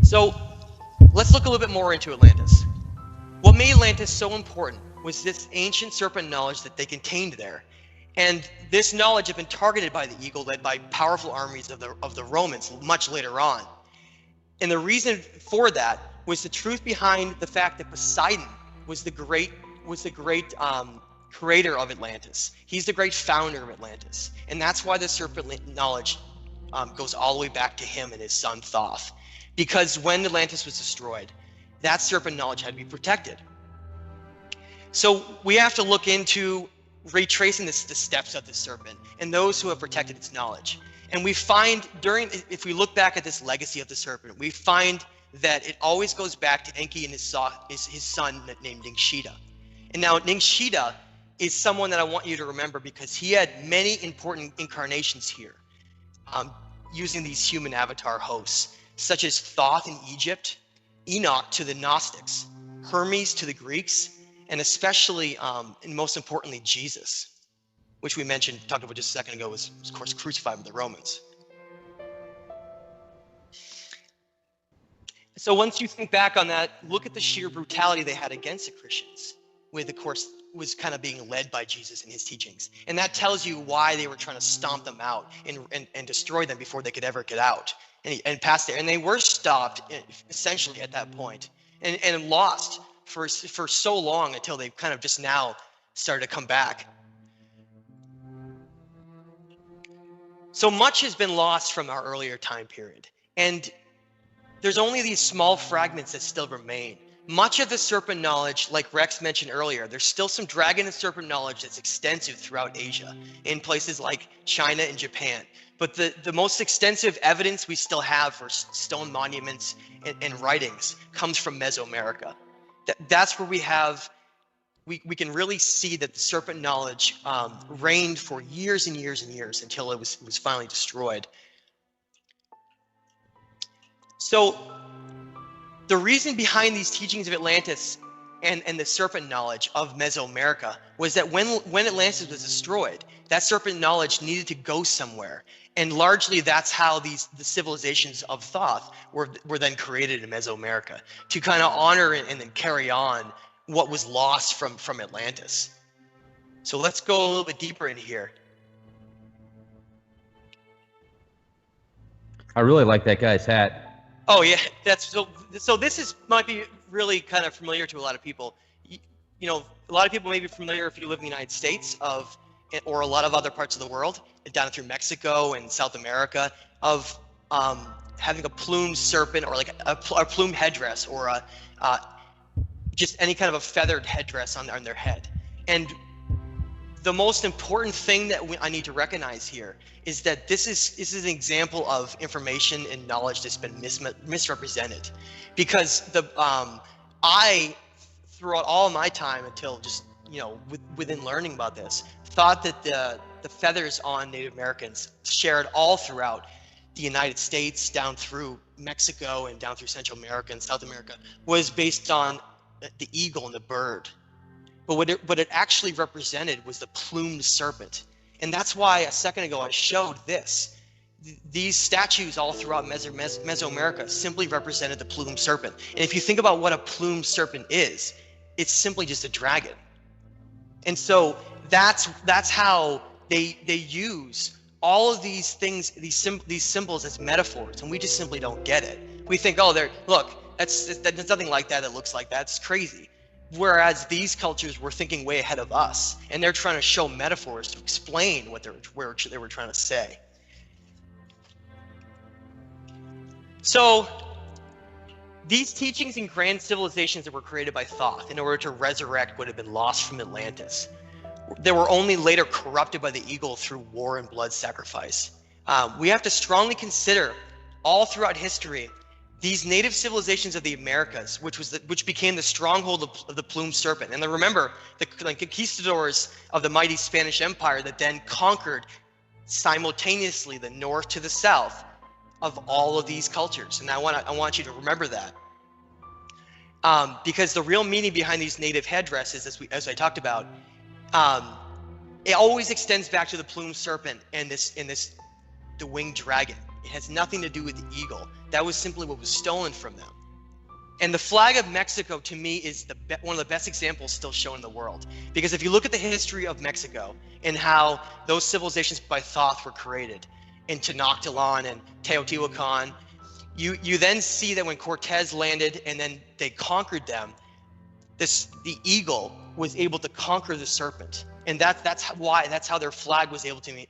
So let's look a little bit more into Atlantis. What made Atlantis so important was this ancient serpent knowledge that they contained there. And this knowledge had been targeted by the eagle, led by powerful armies of the Romans much later on. And the reason for that was the truth behind the fact that Poseidon was the great creator of Atlantis. He's the great founder of Atlantis. And that's why the serpent knowledge goes all the way back to him and his son Thoth. Because when Atlantis was destroyed, that serpent knowledge had to be protected. So we have to look into retracing the steps of the serpent and those who have protected its knowledge. And we find if we look back at this legacy of the serpent, we find that it always goes back to Enki and his son named Ningshita. And now Ningshita is someone that I want you to remember because he had many important incarnations here, using these human avatar hosts, such as Thoth in Egypt, Enoch to the Gnostics, Hermes to the Greeks, and especially, and most importantly, Jesus, which we talked about just a second ago, was of course crucified with the Romans. So once you think back on that, look at the sheer brutality they had against the Christians, with, of course, was kind of being led by Jesus and his teachings. And that tells you why they were trying to stomp them out and destroy them before they could ever get out and pass there. And they were stopped essentially at that point and lost for so long until they kind of just now started to come back. So much has been lost from our earlier time period. And there's only these small fragments that still remain. Much of the serpent knowledge, like Rex mentioned earlier, there's still some dragon and serpent knowledge that's extensive throughout Asia, in places like China and Japan. But the most extensive evidence we still have for stone monuments and writings comes from Mesoamerica. That's where we can really see that the serpent knowledge reigned for years and years and years until it was finally destroyed. So the reason behind these teachings of Atlantis and the serpent knowledge of Mesoamerica was that when Atlantis was destroyed, that serpent knowledge needed to go somewhere. And largely that's how the civilizations of Thoth were then created in Mesoamerica, to kind of honor and then carry on what was lost from Atlantis. So let's go a little bit deeper in here. I really like that guy's hat. Oh yeah, so this might be really kind of familiar to a lot of people. You know, a lot of people may be familiar if you live in the United States or a lot of other parts of the world, down through Mexico and South America, of having a plumed serpent or like a plumed headdress or just any kind of a feathered headdress on their head. And the most important thing that I need to recognize here is that this is an example of information and knowledge that's been misrepresented, because I throughout all of my time until just within learning about this, thought that the feathers on Native Americans shared all throughout the United States, down through Mexico and down through Central America and South America, was based on the eagle and the bird. But what it actually represented was the plumed serpent. And that's why a second ago I showed this. These statues all throughout Mesoamerica simply represented the plumed serpent. And if you think about what a plumed serpent is, it's simply just a dragon. And so that's how they use all of these things, these symbols as metaphors, and we just simply don't get it. We think, oh, there's nothing like that that looks like that. It's crazy. Whereas these cultures were thinking way ahead of us, and they're trying to show metaphors to explain what they were trying to say. So these teachings and grand civilizations that were created by Thoth in order to resurrect what had been lost from Atlantis, they were only later corrupted by the eagle through war and blood sacrifice. We have to strongly consider all throughout history these native civilizations of the Americas, which became the stronghold of the plumed serpent. And then remember, the conquistadors of the mighty Spanish Empire that then conquered simultaneously the north to the south of all of these cultures. And I want you to remember that. Because the real meaning behind these native headdresses, as I talked about, it always extends back to the plumed serpent and the winged dragon. It has nothing to do with the eagle. That was simply what was stolen from them. And the flag of Mexico, to me, is one of the best examples still shown in the world. Because if you look at the history of Mexico and how those civilizations by Thoth were created in Tenochtitlan and Teotihuacan, you then see that when Cortez landed and then they conquered them, the eagle was able to conquer the serpent. And that's how their flag was able to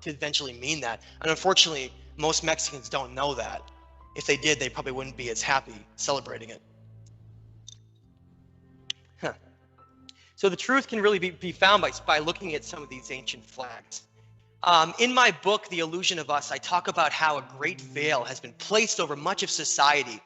eventually mean that. And unfortunately, most Mexicans don't know that. If they did, they probably wouldn't be as happy celebrating it. So the truth can really be found by looking at some of these ancient flags. In my book, The Illusion of Us, I talk about how a great veil has been placed over much of society,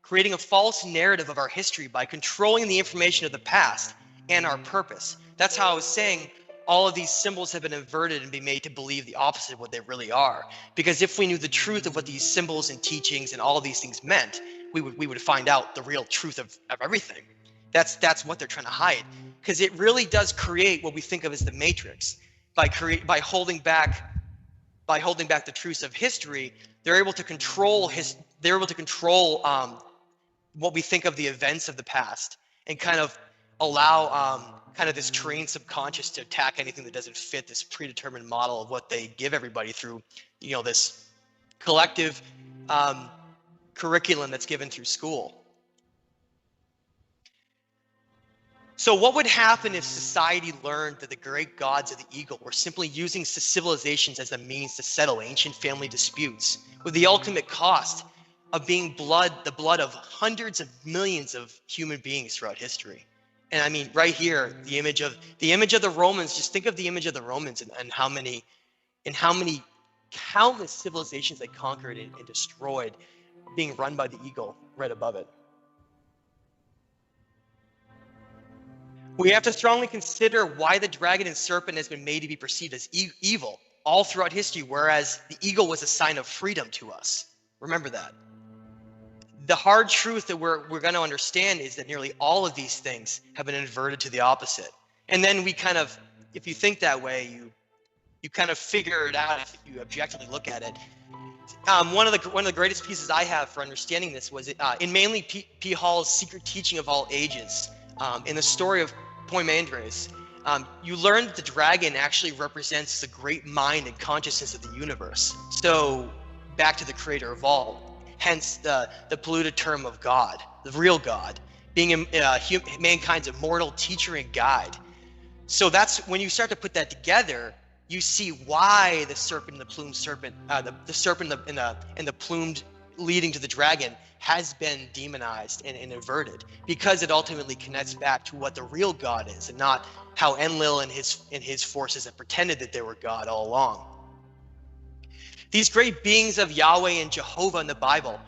creating a false narrative of our history by controlling the information of the past and our purpose. That's how I was saying all of these symbols have been inverted and been made to believe the opposite of what they really are. Because if we knew the truth of what these symbols and teachings and all of these things meant, we would find out the real truth of everything. That's what they're trying to hide. Because it really does create what we think of as the Matrix. By holding back the truths of history, they're able to control what we think of the events of the past and kind of allow kind of this trained subconscious to attack anything that doesn't fit this predetermined model of what they give everybody through, this collective curriculum that's given through school. So what would happen if society learned that the great gods of the eagle were simply using civilizations as a means to settle ancient family disputes, with the ultimate cost of being the blood of hundreds of millions of human beings throughout history? And I mean, right here, the image of the Romans. Just think of the image of the Romans and how many countless civilizations they conquered and destroyed, being run by the eagle right above it. We have to strongly consider why the dragon and serpent has been made to be perceived as evil all throughout history, whereas the eagle was a sign of freedom to us. Remember that. The hard truth that we're going to understand is that nearly all of these things have been inverted to the opposite. And then if you think that way, you kind of figure it out if you objectively look at it. One of the greatest pieces I have for understanding this was in Manly P. Hall's Secret Teaching of All Ages. In the story of Poimandres, you learn that the dragon actually represents the great mind and consciousness of the universe. So back to the creator of all. Hence the polluted term of God, the real God, being mankind's immortal teacher and guide. So that's when you start to put that together, you see why the serpent and the plumed serpent, the serpent and the plumed leading to the dragon has been demonized and inverted, because it ultimately connects back to what the real God is, and not how Enlil and his forces have pretended that they were God all along. These great beings of Yahweh and Jehovah in the Bible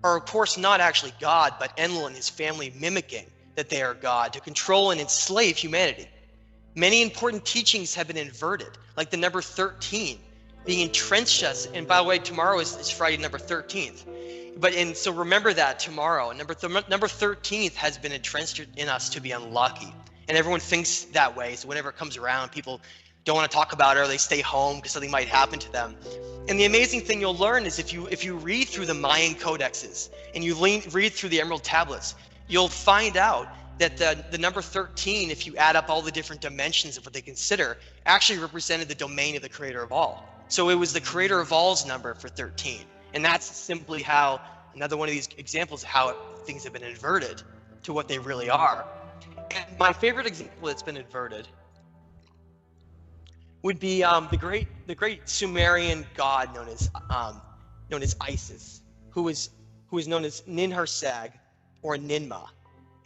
are, of course, not actually God, but Enlil and his family mimicking that they are God to control and enslave humanity. Many important teachings have been inverted, like the number 13 being entrenched us. And by the way, tomorrow is Friday, number 13th. So remember that tomorrow. Number 13th has been entrenched in us to be unlucky. And everyone thinks that way. So whenever it comes around, people don't want to talk about it, or they stay home because something might happen to them. And the amazing thing you'll learn is if you read through the Mayan codexes and you read through the Emerald Tablets, you'll find out that the number 13, if you add up all the different dimensions of what they consider, actually represented the domain of the creator of all. So it was the creator of all's number for 13. And that's simply how, another one of these examples of how things have been inverted to what they really are. And my favorite example that's been inverted would be the great Sumerian god known as Isis, who was known as Ninhursag or Ninmah.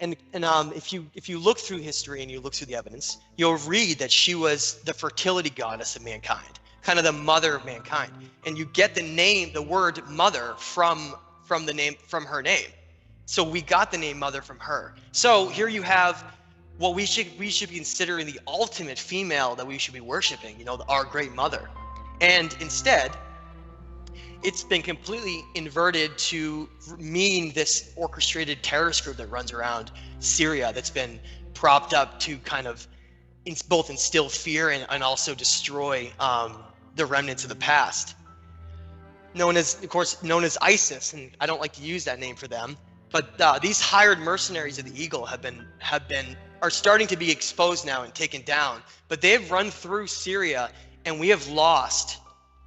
And if you look through history and you look through the evidence, you'll read that she was the fertility goddess of mankind, kind of the mother of mankind. And you get the word mother from her name. So we got the name mother from her. So here you have what we should be considering the ultimate female that we should be worshiping, our great mother. And instead, it's been completely inverted to mean this orchestrated terrorist group that runs around Syria that's been propped up to kind of both instill fear and also destroy the remnants of the past. known as, of course, known as ISIS, and I don't like to use that name for them. But these hired mercenaries of the eagle are starting to be exposed now and taken down. But they have run through Syria, and we have lost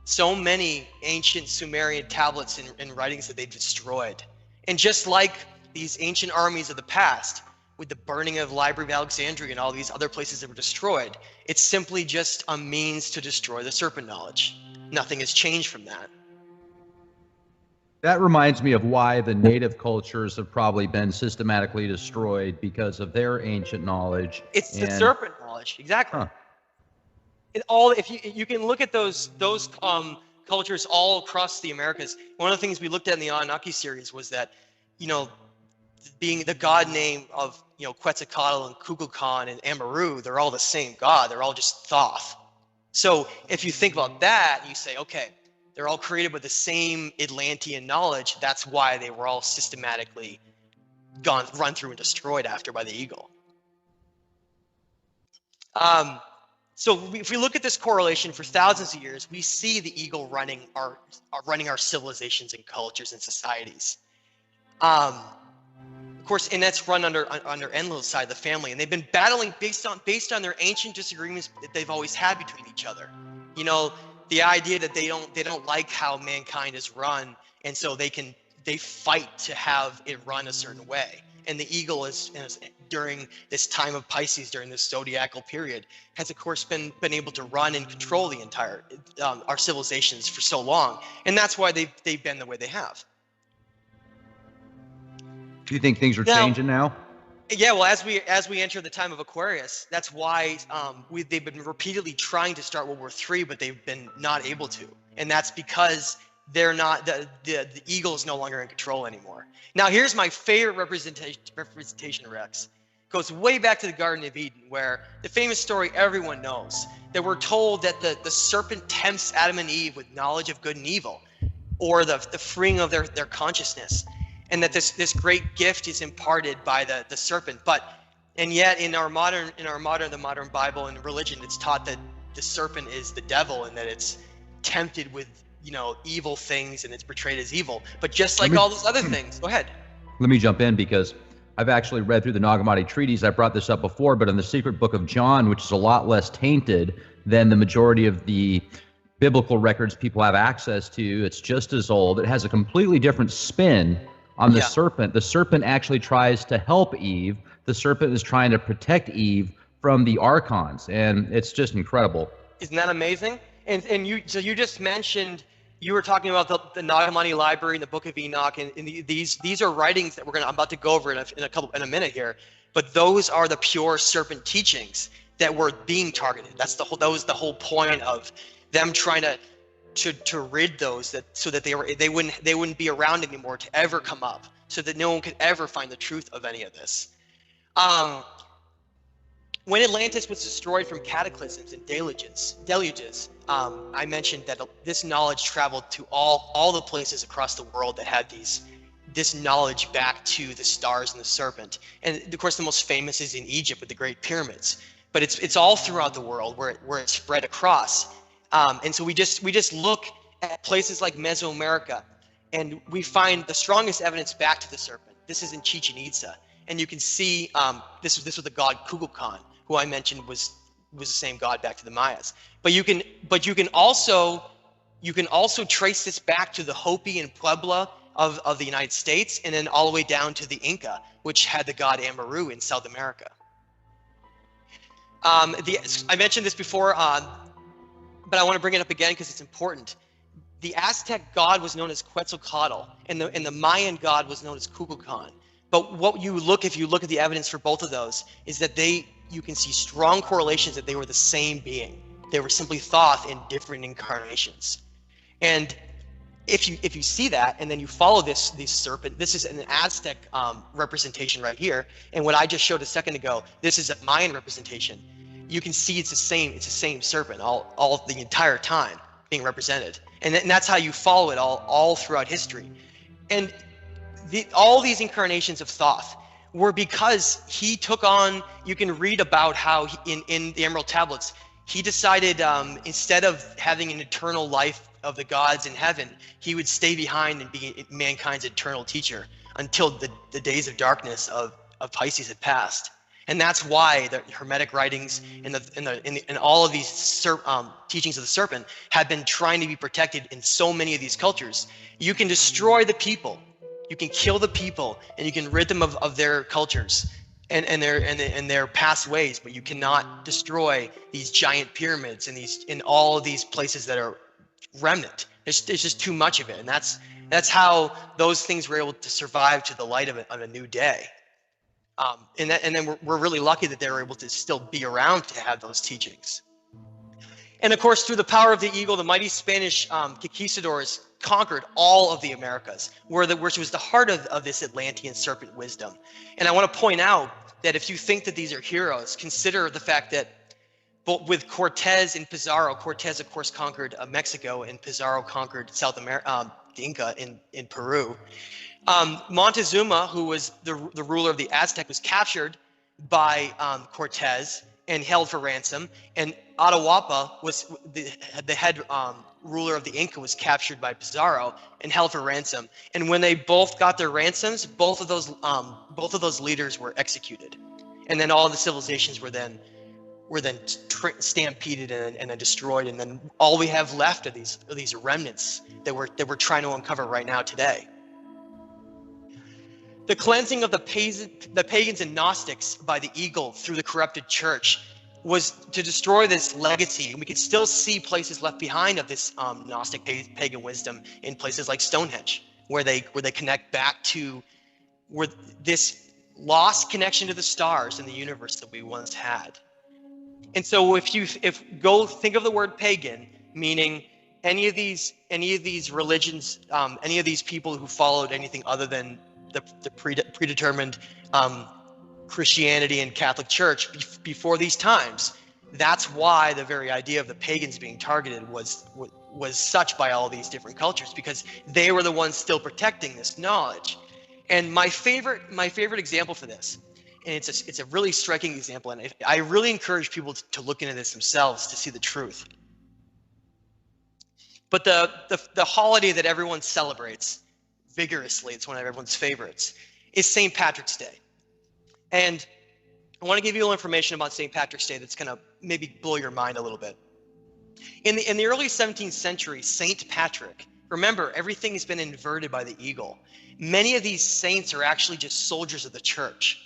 so many ancient Sumerian tablets and writings that they've destroyed. And just like these ancient armies of the past, with the burning of Library of Alexandria and all these other places that were destroyed, it's simply just a means to destroy the serpent knowledge. Nothing has changed from that. That reminds me of why the native cultures have probably been systematically destroyed, because of their ancient knowledge. It's the serpent knowledge, exactly. Huh. If you can look at those cultures all across the Americas. One of the things we looked at in the Anunnaki series was that, being the god name of Quetzalcoatl and Kukulkan and Amaru, they're all the same god. They're all just Thoth. So if you think about that, you say, okay, they're all created with the same Atlantean knowledge. That's why they were all systematically run through and destroyed after by the eagle. So if we look at this correlation for thousands of years, we see the eagle running our civilizations and cultures and societies. Of course, and that's run under Enlil's side of the family, and they've been battling based on their ancient disagreements that they've always had between each other. The idea that they don't like how mankind is run, and so they fight to have it run a certain way. And the eagle is during this time of Pisces, during this zodiacal period, has of course been able to run and control the entire our civilizations for so long, and that's why they've been the way they have. Do you think things are changing now? Yeah, well, as we enter the time of Aquarius, that's why they've been repeatedly trying to start World War III, but they've been not able to, and that's because they're not the eagle is no longer in control anymore. Now, here's my favorite representation, Rex. It goes way back to the Garden of Eden, where the famous story everyone knows, that we're told that the serpent tempts Adam and Eve with knowledge of good and evil, or the freeing of their consciousness. And that this great gift is imparted by the serpent, and yet in the modern Bible and religion, it's taught that the serpent is the devil and that it's tempted with evil things and it's portrayed as evil. But just like all those other things, go ahead. Let me jump in, because I've actually read through the Nag Hammadi treaties. I brought this up before, but in the secret book of John, which is a lot less tainted than the majority of the biblical records people have access to, it's just as old. It has a completely different spin on the serpent. The serpent actually tries to help Eve. The serpent is trying to protect Eve from the archons, and it's just incredible. Isn't that amazing? And you just mentioned, you were talking about the Nag Hammadi library and the Book of Enoch, and these are writings that I'm about to go over in a minute here. But those are the pure serpent teachings that were being targeted. That was the whole point of them trying to rid those, so that they wouldn't be around anymore to ever come up, so that no one could ever find the truth of any of this. When Atlantis was destroyed from cataclysms and deluges, I mentioned that this knowledge traveled to all the places across the world that had this knowledge back to the stars and the serpent. And of course, the most famous is in Egypt with the Great Pyramids. But it's all throughout the world where it spread across. And so we just look at places like Mesoamerica, and we find the strongest evidence back to the serpent. This is in Chichen Itza, and you can see this was the god Kukulkan, who I mentioned was the same god back to the Mayas. But you can also trace this back to the Hopi and Puebla of the United States, and then all the way down to the Inca, which had the god Amaru in South America. I mentioned this before. But I want to bring it up again because it's important. The Aztec god was known as Quetzalcoatl, and the Mayan god was known as Kukulkan. But if you look at the evidence for both of those, is that you can see strong correlations that they were the same being. They were simply Thoth in different incarnations. And if you see that, and then you follow this serpent, this is an Aztec representation right here, and what I just showed a second ago, this is a Mayan representation. You can see it's the same serpent all the entire time being represented, and that's how you follow it all throughout history. And all these incarnations of Thoth were because he took on. You can read about how in the Emerald Tablets he decided instead of having an eternal life of the gods in heaven, he would stay behind and be mankind's eternal teacher until the days of darkness of Pisces had passed. And that's why the Hermetic writings and all of these teachings of the serpent have been trying to be protected in so many of these cultures. You can destroy the people, you can kill the people, and you can rid them of their cultures and their past ways, but you cannot destroy these giant pyramids and in all of these places that are remnant. There's just too much of it, and that's how those things were able to survive to the light of a new day. And then we're really lucky that they were able to still be around to have those teachings. And of course, through the power of the eagle, the mighty Spanish conquistadors conquered all of the Americas, which was the heart of this Atlantean serpent wisdom. And I want to point out that if you think that these are heroes, consider the fact that both with Cortez and Pizarro, Cortez of course conquered Mexico, and Pizarro conquered South America, the Inca in Peru. Montezuma, who was the ruler of the Aztec, was captured by Cortez and held for ransom, and Atahualpa was the head ruler of the Inca, was captured by Pizarro and held for ransom. And when they both got their ransoms, both of those leaders were executed, and then all the civilizations were then stampeded and then destroyed. And then all we have left are these remnants that we're trying to uncover right now today. The cleansing of the pagans and Gnostics by the eagle through the corrupted church was to destroy this legacy. And we can still see places left behind of this Gnostic pagan wisdom in places like Stonehenge, where they connect back to this lost connection to the stars and the universe that we once had. And so if go think of the word pagan, meaning any of these religions, any of these people who followed anything other than the predetermined Christianity and Catholic Church before these times, that's why the very idea of the pagans being targeted was such by all these different cultures, because they were the ones still protecting this knowledge. And my favorite example for this, and it's a really striking example, and I really encourage people to look into this themselves to see the truth. But the holiday that everyone celebrates vigorously, it's one of everyone's favorites, is St. Patrick's Day. And I want to give you a little information about St. Patrick's Day that's going to maybe blow your mind a little bit. In the early 17th century, St. Patrick, remember, everything has been inverted by the eagle. Many of these saints are actually just soldiers of the church.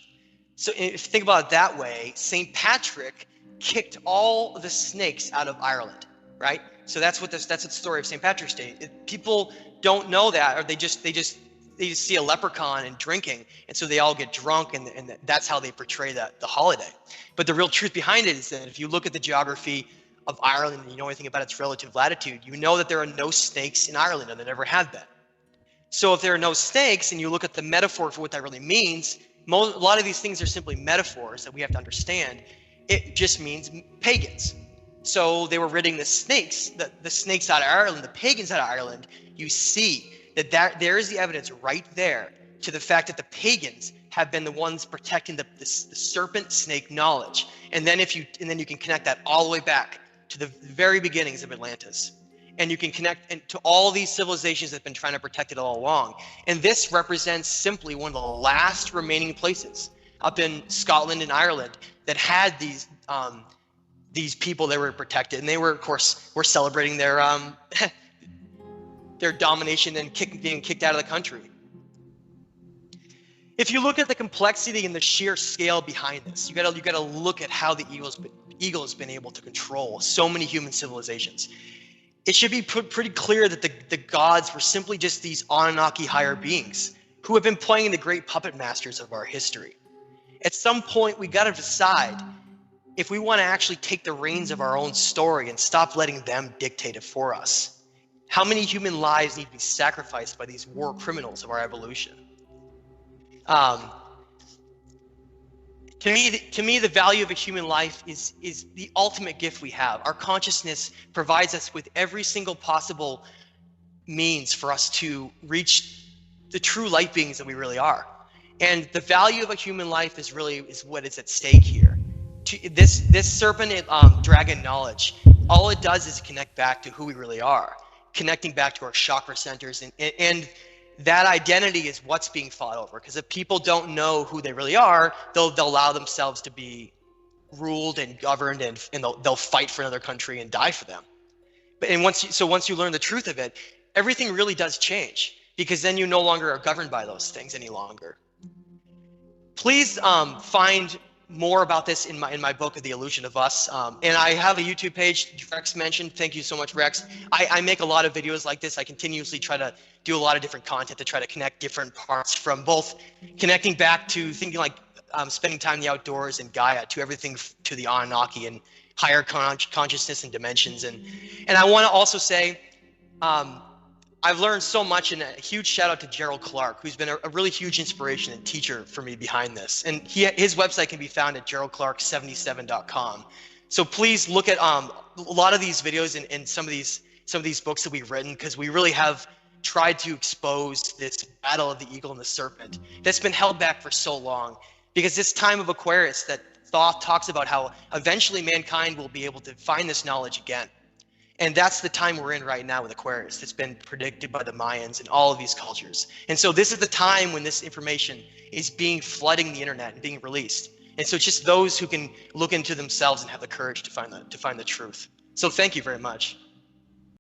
So if you think about it that way, St. Patrick kicked all the snakes out of Ireland, right? So that's what the story of St. Patrick's Day. People don't know that, or they just see a leprechaun and drinking, and so they all get drunk, and that's how they portray the holiday. But the real truth behind it is that if you look at the geography of Ireland and you know anything about its relative latitude, you know that there are no snakes in Ireland, and there never have been. So if there are no snakes, and you look at the metaphor for what that really means, a lot of these things are simply metaphors that we have to understand. It just means pagans. So they were ridding the snakes out of Ireland, the pagans out of Ireland. You see that there is the evidence right there to the fact that the pagans have been the ones protecting the serpent snake knowledge. And then you can connect that all the way back to the very beginnings of Atlantis. And you can connect to all these civilizations that have been trying to protect it all along. And this represents simply one of the last remaining places up in Scotland and Ireland that had these people that were protected. And they were, of course, celebrating their domination and being kicked out of the country. If you look at the complexity and the sheer scale behind this, you gotta look at how the eagle has been able to control so many human civilizations. It should be pretty clear that the gods were simply just these Anunnaki higher beings who have been playing the great puppet masters of our history. At some point, we gotta decide if we want to actually take the reins of our own story and stop letting them dictate it for us. How many human lives need to be sacrificed by these war criminals of our evolution? To me, the value of a human life is the ultimate gift we have. Our consciousness provides us with every single possible means for us to reach the true light beings that we really are. And the value of a human life is what is at stake here. This serpent dragon knowledge, all it does is connect back to who we really are. connecting back to our chakra centers, and that identity is what's being fought over. Because if people don't know who they really are, they'll allow themselves to be ruled and governed, and they'll fight for another country and die for them. And once you learn the truth of it, everything really does change, because then you no longer are governed by those things any longer. Please find more about this in my book, The Illusion of Us. And I have a YouTube page, Rex mentioned. Thank you so much, Rex. I make a lot of videos like this. I continuously try to do a lot of different content to try to connect different parts, from both connecting back to thinking like spending time in the outdoors and Gaia, to everything to the Anunnaki and higher consciousness and dimensions. And I want to also say, I've learned so much, and a huge shout out to Gerald Clark, who's been a really huge inspiration and teacher for me behind this. And his website can be found at geraldclark77.com. So please look at a lot of these videos and some of these books that we've written, because we really have tried to expose this battle of the eagle and the serpent that's been held back for so long. Because this time of Aquarius that Thoth talks about how eventually mankind will be able to find this knowledge again. And that's the time we're in right now with Aquarius. That's been predicted by the Mayans and all of these cultures. And so this is the time when this information is flooding the internet and being released. And so it's just those who can look into themselves and have the courage to find the truth. So thank you very much.